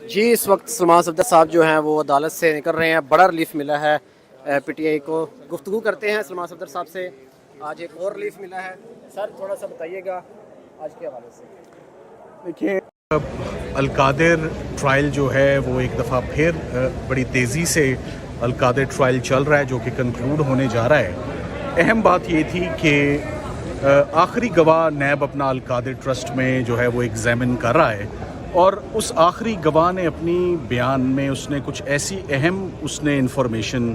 جی اس وقت سلمان صفدر صاحب جو ہیں وہ عدالت سے نکل رہے ہیں، بڑا ریلیف ملا ہے پی ٹی آئی کو. گفتگو کرتے ہیں سلمان صفدر صاحب سے. آج ایک اور ریلیف ملا ہے. سر تھوڑا سا بتائیے گا آج کے حوالے سے. دیکھیے القادر ٹرائل جو ہے وہ ایک دفعہ پھر بڑی تیزی سے القادر ٹرائل چل رہا ہے جو کہ کنکلوڈ ہونے جا رہا ہے. اہم بات یہ تھی کہ آخری گواہ نیب اپنا القادر ٹرسٹ میں جو ہے وہ ایگزامن کر رہا ہے اور اس آخری گواہ نے اپنی بیان میں اس نے کچھ ایسی اہم اس نے انفارمیشن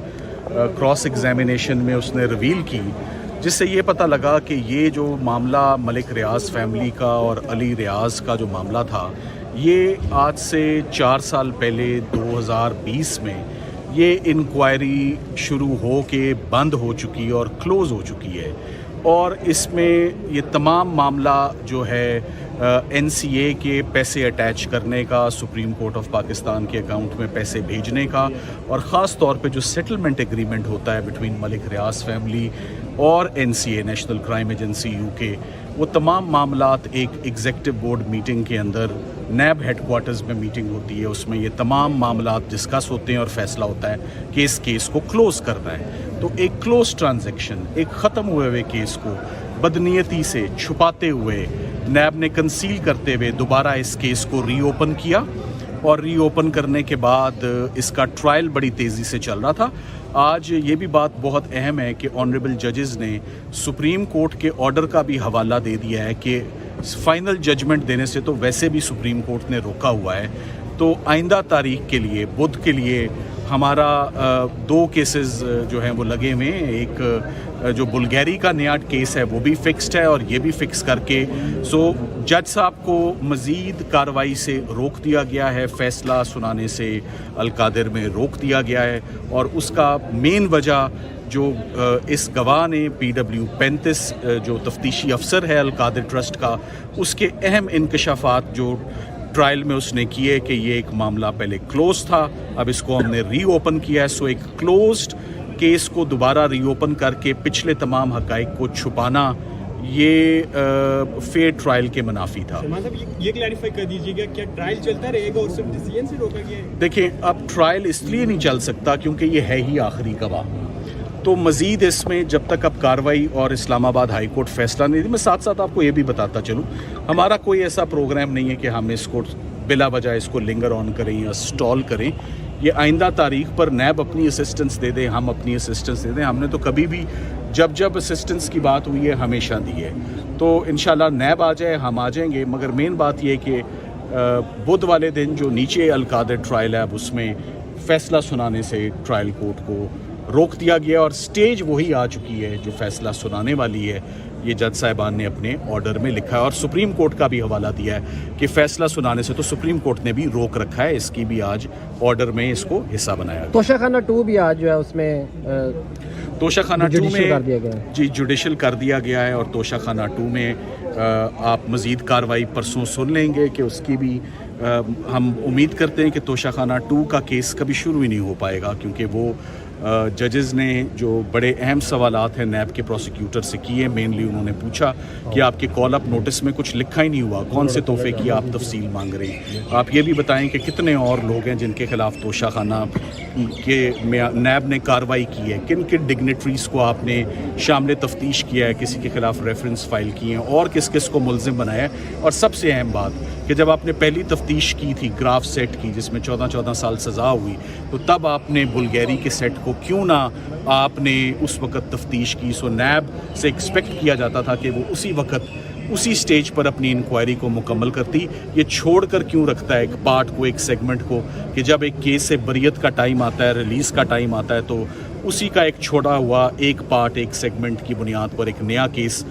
کراس ایگزامینیشن میں اس نے ریویل کی جس سے یہ پتہ لگا کہ یہ جو معاملہ ملک ریاض فیملی کا اور علی ریاض کا جو معاملہ تھا یہ آج سے 4 سال پہلے 2020 میں یہ انکوائری شروع ہو کے بند ہو چکی اور کلوز ہو چکی ہے. اور اس میں یہ تمام معاملہ جو ہے این سی اے کے پیسے اٹیچ کرنے کا، سپریم کورٹ آف پاکستان کے اکاؤنٹ میں پیسے بھیجنے کا، اور خاص طور پہ جو سیٹلمنٹ ایگریمنٹ ہوتا ہے بٹوین ملک ریاض فیملی اور N C A national crime agency U K, وہ تمام معاملات ایک ایگزیکٹو بورڈ میٹنگ کے اندر نیب ہیڈ کوارٹرز میں میٹنگ ہوتی ہے. اس میں یہ تمام معاملات ڈسکس ہوتے ہیں اور فیصلہ ہوتا ہے کہ اس کیس کو کلوز کرنا ہے. تو ایک کلوز ٹرانزیکشن، ایک ختم ہوئے کیس کو بدنیتی سے چھپاتے ہوئے نیب نے کنسیل کرتے ہوئے دوبارہ اس کیس کو ری اوپن کیا، اور ری اوپن کرنے کے بعد اس کا ٹرائل بڑی تیزی سے چل رہا تھا. آج یہ بھی بات بہت اہم ہے کہ آنریبل ججز نے سپریم کورٹ کے آرڈر کا بھی حوالہ دے دیا ہے کہ فائنل ججمنٹ دینے سے تو ویسے بھی سپریم کورٹ نے روکا ہوا ہے. تو آئندہ تاریخ کے لیے بدھ کے لیے ہمارا 2 کیسز جو ہیں وہ لگے ہوئے ہیں. ایک جو بلگیری کا نیا کیس ہے وہ بھی فکسڈ ہے اور یہ بھی فکس کر کے جج صاحب کو مزید کارروائی سے روک دیا گیا ہے، فیصلہ سنانے سے القادر میں روک دیا گیا ہے. اور اس کا مین وجہ جو اس گواہ نے PW35 جو تفتیشی افسر ہے القادر ٹرسٹ کا، اس کے اہم انکشافات جو ٹرائل میں اس نے کیے کہ یہ ایک معاملہ پہلے کلوز تھا، اب اس کو ہم نے ری اوپن کیا ہے. سو ایک کلوزڈ کیس کو دوبارہ ری اوپن کر کے پچھلے تمام حقائق کو چھپانا یہ فیئر ٹرائل کے منافی تھا. یہ کلیریفائی کر دیجیے گا کیا ٹرائل چلتا رہے گا اور صرف ڈیسیژن سے روکا گیا ہے؟ دیکھیں اب ٹرائل اس لیے نہیں چل سکتا کیونکہ یہ ہے ہی آخری گواہ. تو مزید اس میں جب تک اب کارروائی اور اسلام آباد ہائی کورٹ فیصلہ نہیں دی، میں ساتھ ساتھ آپ کو یہ بھی بتاتا چلوں ہمارا کوئی ایسا پروگرام نہیں ہے کہ ہم اس کو بلا وجہ اس کو لنگر آن کریں یا سٹال کریں. یہ آئندہ تاریخ پر نیب اپنی اسسٹنس دے دیں، ہم اپنی اسسٹنس دے دیں. ہم نے تو کبھی بھی جب اسسٹنس کی بات ہوئی ہے ہمیشہ دی ہے. تو انشاءاللہ نیب آ جائے ہم آ جائیں گے، مگر مین بات یہ کہ بدھ والے دن جو نیچے القادر ٹرائل ہے اب اس میں فیصلہ سنانے سے ٹرائل کورٹ کو روک دیا گیا اور سٹیج وہی آ چکی ہے جو فیصلہ سنانے والی ہے. یہ جج صاحبان نے اپنے آرڈر میں لکھا ہے اور سپریم کورٹ کا بھی حوالہ دیا ہے کہ فیصلہ سنانے سے تو سپریم کورٹ نے بھی روک رکھا ہے، اس کی بھی آج آرڈر میں اس کو حصہ بنایا گیا. توشہ خانہ 2 بھی آج جو ہے اس میں توشہ خانہ 2 میں کر دیا گیا جی جوڈیشل کر دیا گیا ہے. اور توشہ خانہ 2 میں آپ مزید کارروائی پرسوں سن لیں گے کہ اس کی بھی ہم امید کرتے ہیں کہ توشہ خانہ 2 کا کیس کبھی شروع ہی نہیں ہو پائے گا کیونکہ وہ ججز نے جو بڑے اہم سوالات ہیں نیب کے پروسیکیوٹر سے کیے. مینلی انہوں نے پوچھا کہ آپ کے کال اپ نوٹس میں کچھ لکھا ہی نہیں ہوا، کون سے تحفے کی آپ تفصیل مانگ رہے ہیں. آپ یہ بھی بتائیں کہ کتنے اور لوگ ہیں جن کے خلاف توشہ خانہ کے نیب نے کارروائی کی ہے، کن کن ڈگنیٹریز کو آپ نے شامل تفتیش کیا ہے، کسی کے خلاف ریفرنس فائل کیے ہیں اور کس کس کو ملزم بنایا ہے. اور سب سے اہم بات کہ جب آپ نے پہلی تفتیش کی تھی گراف سیٹ کی جس میں 14 سال سزا ہوئی، تو تب آپ نے بلگیری کے سیٹ کو کیوں نہ آپ نے اس وقت تفتیش کی. سو نیب سے ایکسپیکٹ کیا جاتا تھا کہ وہ اسی وقت اسی سٹیج پر اپنی انکوائری کو مکمل کرتی. یہ چھوڑ کر کیوں رکھتا ہے ایک پارٹ کو، ایک سیگمنٹ کو، کہ جب ایک کیس سے بریت کا ٹائم آتا ہے، ریلیز کا ٹائم آتا ہے، تو اسی کا ایک چھوڑا ہوا ایک پارٹ، ایک سیگمنٹ کی بنیاد پر ایک نیا کیس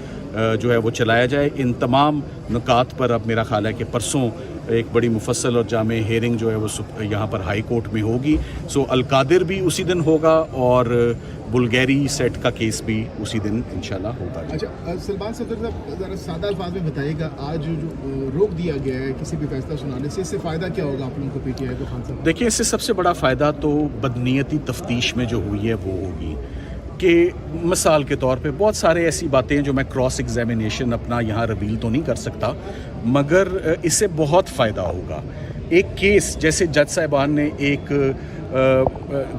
جو ہے وہ چلایا جائے. ان تمام نکات پر اب میرا خیال ہے کہ پرسوں ایک بڑی مفصل اور جامع ہیئرنگ جو ہے وہ یہاں پر ہائی کورٹ میں ہوگی. سو القادر بھی اسی دن ہوگا اور بلگیری سیٹ کا کیس بھی اسی دن انشاءاللہ ہوگا. اچھا سلمان صفدر صاحب ذرا سادہ الفاظ میں بتائیے گا آج جو روک دیا گیا ہے کسی بھی فیصلہ سنانے سے، اس سے فائدہ کیا ہوگا آپ لوگوں کو، پی ٹی آئی کو؟ خان صاحب دیکھیں اس سے سب سے بڑا فائدہ تو بدنیتی تفتیش میں جو ہوئی ہے وہ ہوگی کہ مثال کے طور پہ بہت سارے ایسی باتیں ہیں جو میں کراس ایگزامینیشن اپنا یہاں ریویل تو نہیں کر سکتا، مگر اس سے بہت فائدہ ہوگا ایک کیس جیسے جج صاحبان نے ایک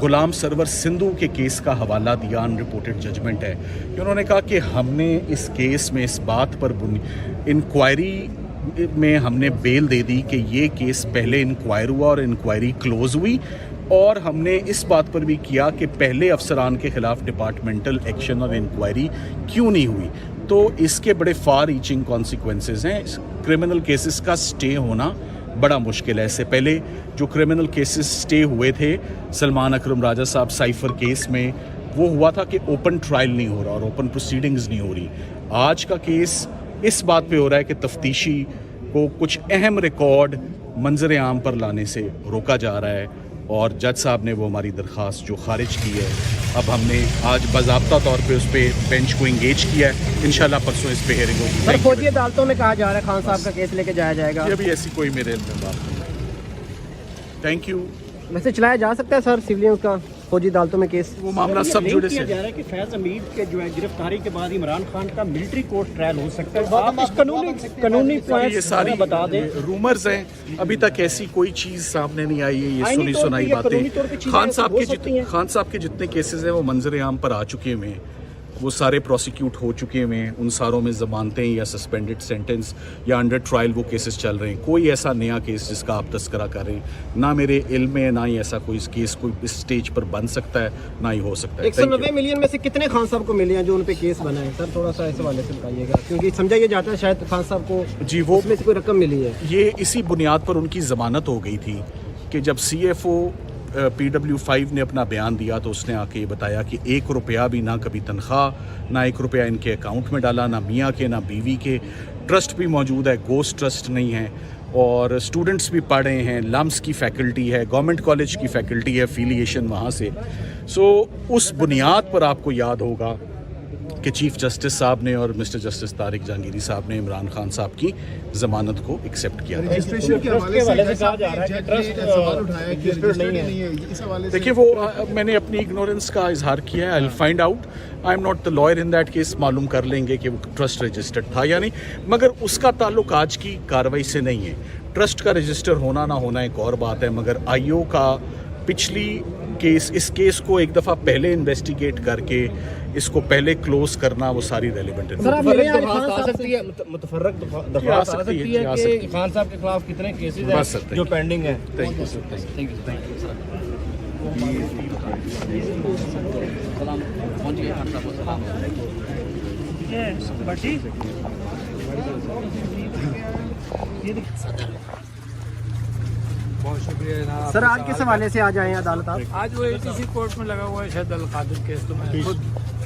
غلام سرور سندھو کے کیس کا حوالہ دیا، ان رپورٹڈ ججمنٹ ہے کہ انہوں نے کہا کہ ہم نے اس کیس میں اس بات پر انکوائری میں ہم نے بیل دے دی کہ یہ کیس پہلے انکوائر ہوا اور انکوائری کلوز ہوئی، اور ہم نے اس بات پر بھی کیا کہ پہلے افسران کے خلاف ڈپارٹمنٹل ایکشن اور انکوائری کیوں نہیں ہوئی۔ تو اس کے بڑے فار ریچنگ کانسیکوینسز ہیں۔ کرمنل کیسز کا سٹے ہونا بڑا مشکل ہے۔ اس سے پہلے جو کرمنل کیسز سٹے ہوئے تھے سلمان اکرم راجہ صاحب سائفر کیس میں، وہ ہوا تھا کہ اوپن ٹرائل نہیں ہو رہا اور اوپن پروسیڈنگز نہیں ہو رہی۔ آج کا کیس اس بات پہ ہو رہا ہے کہ تفتیشی کو کچھ اہم ریکارڈ منظر عام پر لانے سے روکا جا رہا ہے، اور جج صاحب نے وہ ہماری درخواست جو خارج کی ہے، اب ہم نے آج باضابطہ طور پہ اس پہ بینچ کو انگیج کیا ہے، انشاءاللہ پرسوں اس پہ ہیئرنگ ہوگی۔ سر فوجی عدالتوں میں کہا جا رہا ہے خان صاحب کا کیس لے کے جایا جائے گا، یہ ابھی ایسی کوئی میرے علم میں بات نہیں۔ Thank you. ویسے چلایا جا سکتا ہے سر سویلینز کا فوجی عدالتوں میں کیس؟ وہ معاملہ سب جڑے سے جا رہا ہے کہ فیض حمید کے جو ہے گرفتاری کے بعد عمران خان کا ملٹری کورٹ ٹرائل ہو سکتا ہے۔ آپ اس قانونی یہ پوائنٹس ساری بتا دیں۔ رومرز ہیں، ابھی تک ایسی کوئی چیز سامنے نہیں آئی ہے، یہ آئینی سنی طور پہ سنائی یا باتیں۔ قانونی طور پہ چیزیں خان صاحب ہو کے سکتی ہیں۔ خان صاحب کے جتنے کیسز ہیں وہ منظر عام پر آ چکے ہوئے ہیں، وہ سارے پروسیکیوٹ ہو چکے ہوئے ہیں، ان ساروں میں ضمانتیں یا سسپینڈڈ سینٹنس یا انڈر ٹرائل وہ کیسز چل رہے ہیں۔ کوئی ایسا نیا کیس جس کا آپ تذکرہ کر رہے ہیں نہ میرے علم میں، نہ ہی ایسا کوئی کیس کوئی اس سٹیج پر بن سکتا ہے، نہ ہی ہو سکتا ہے۔ 190 ملین میں سے کتنے خان صاحب کو ملے ہیں جو ان پہ کیس بنا ہے؟ سر تھوڑا سا اس حوالے سے بتائیے گا، کیونکہ سمجھا یہ جاتا ہے شاید خان صاحب کو جی وہ اس میں سے کوئی رقم ملی ہے۔ یہ اسی بنیاد پر ان کی ضمانت ہو گئی تھی کہ جب سی ایف او PW5 نے اپنا بیان دیا تو اس نے آ کے یہ بتایا کہ 1 روپیہ بھی نہ کبھی تنخواہ، نہ 1 روپیہ ان کے اکاؤنٹ میں ڈالا، نہ میاں کے نہ بیوی کے۔ ٹرسٹ بھی موجود ہے، گوسٹ ٹرسٹ نہیں ہے، اور اسٹوڈنٹس بھی پڑھ رہے ہیں، لمس کی فیکلٹی ہے، گورنمنٹ کالج کی فیکلٹی ہے، فیلیشن وہاں سے۔ سو اس بنیاد پر آپ کو یاد ہوگا کہ چیف جسٹس صاحب نے اور مسٹر جسٹس طارق جہانگیری صاحب نے عمران خان صاحب کی ضمانت کو ایکسیپٹ کیا۔ رجسٹریشن کے حوالے سے کہا جا رہا ہے کہ ٹرسٹ سوال اٹھایا کہ رجسٹرڈ نہیں ہے، اس حوالے سے دیکھیے وہ میں نے اپنی اگنورنس کا اظہار کیا ہے، I find out, I am not the lawyer in that case, معلوم کر لیں گے کہ وہ ٹرسٹ رجسٹرڈ تھا یا نہیں، مگر اس کا تعلق آج کی کارروائی سے نہیں ہے۔ ٹرسٹ کا رجسٹر ہونا نہ ہونا ایک اور بات ہے، مگر آئی او کا پچھلی کیس، اس کیس کو ایک دفعہ پہلے انویسٹیگیٹ کر کے اس کو پہلے کلوز کرنا وہ ساری ریلیونٹ ہے۔ سر آپ ملے آج خان صاحب سے؟ متفرق آ درخواست آ سکتی سکتی ہے، آ ہے سکتی کہ خان صاحب کے خلاف کتنے کیسز بس سکتے ہیں ہیں جو پینڈنگ ہیں؟ تھینک یو سر، تھینک بہت شکریہ جناب۔ سر آج کس حوالے سے آج آئے ہیں عدالت آپ؟ آج وہ ATC کورٹ میں لگا ہوا ہے شاید القادر کیس، تو میں خود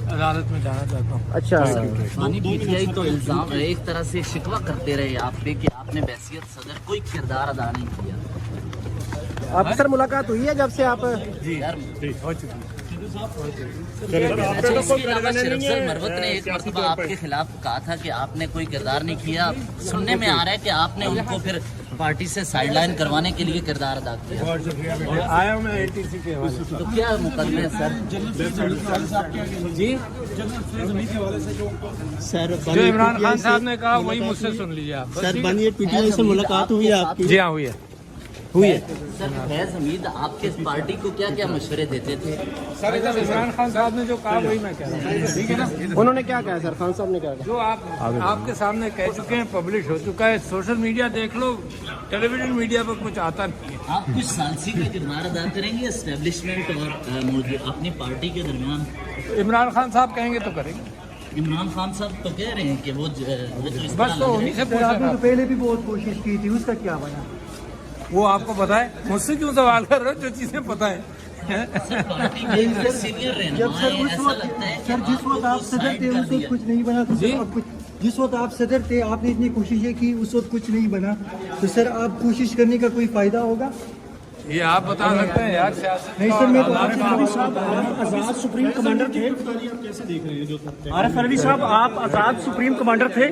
عدالت میں جانا چاہتا ہوں۔ اچھا PTI تو الزام ایک طرح سے شکوہ کرتے رہے آپ پہ کہ آپ نے بحیثیت صدر کوئی کردار ادا نہیں کیا۔ آپ کی سر ملاقات ہوئی ہے جب سے آپ؟ جی ہو چکی ہے۔ اچھا، اس کے علاوہ شریف افضل مروت نے ایک مرتبہ آپ کے خلاف کہا تھا کہ آپ نے کوئی کردار نہیں کیا، سننے میں آ رہا ہے کہ آپ نے ان کو پھر پارٹی سے سائڈ لائن کروانے کے لیے کردار ادا کیا۔ بہت شکریہ، آیا ہوں میں ATC کے حوالے سے۔ تو کیا مقدمے ہے سر؟ جی سر جو عمران خان صاحب نے کہا وہی مجھ سے سن لیجیے آپ۔ سر بنی PTI سے ملاقات ہوئی ہے آپ کی؟ جی ہاں ہوئی ہے۔ سر فیض حمید آپ کے پارٹی کو کیا کیا مشورے دیتے تھے؟ سر عمران خان صاحب نے جو کہا وہی میں کہہ رہا ہوں، ٹھیک ہے نا؟ انہوں نے کیا کہا سر؟ خان صاحب نے کیا کہا؟ جو آپ کے سامنے کہہ چکے ہیں، پبلش ہو چکا ہے، سوشل میڈیا دیکھ لو، ٹیلی ویژن میڈیا پر کچھ آتا نہیں ہے۔ آپ کچھ ثالثی کا کردار ادا کریں گے اسٹیبلشمنٹ اور اپنی پارٹی کے درمیان؟ عمران خان صاحب کہیں گے تو کریں گے۔ عمران خان صاحب تو کہہ رہے ہیں کہ وہ بس تو انہیں سے پوچھا، پہلے بھی بہت کوشش کی تھی، اس کا کیا بنا؟ وہ آپ کو پتا ہے، مجھ سے کیوں سوال کر رہے ہو جو چیزیں پتہ ہیں؟ پارٹی کے سینئر رہنما ہیں، ایسا لگتا ہے کہ جس وقت آپ صدر تھے اس وقت کچھ نہیں بنا، جی؟ جس وقت آپ صدر تھے آپ نے اتنی کوششیں کی، اس وقت کچھ نہیں بنا، تو سر آپ کوشش کرنے کا کوئی فائدہ ہوگا؟ یہ آپ بتا سکتے ہیں یار، سیاست نہیں سر، میں تو ہمارے صاحب آپ آزاد سپریم کمانڈر تھے، عارف عربی صاحب آپ آزاد سپریم کمانڈر تھے،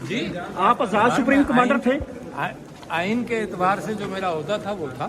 جی آپ آزاد سپریم کمانڈر تھے۔ آئین کے اعتبار سے جو میرا عہدہ تھا وہ تھا،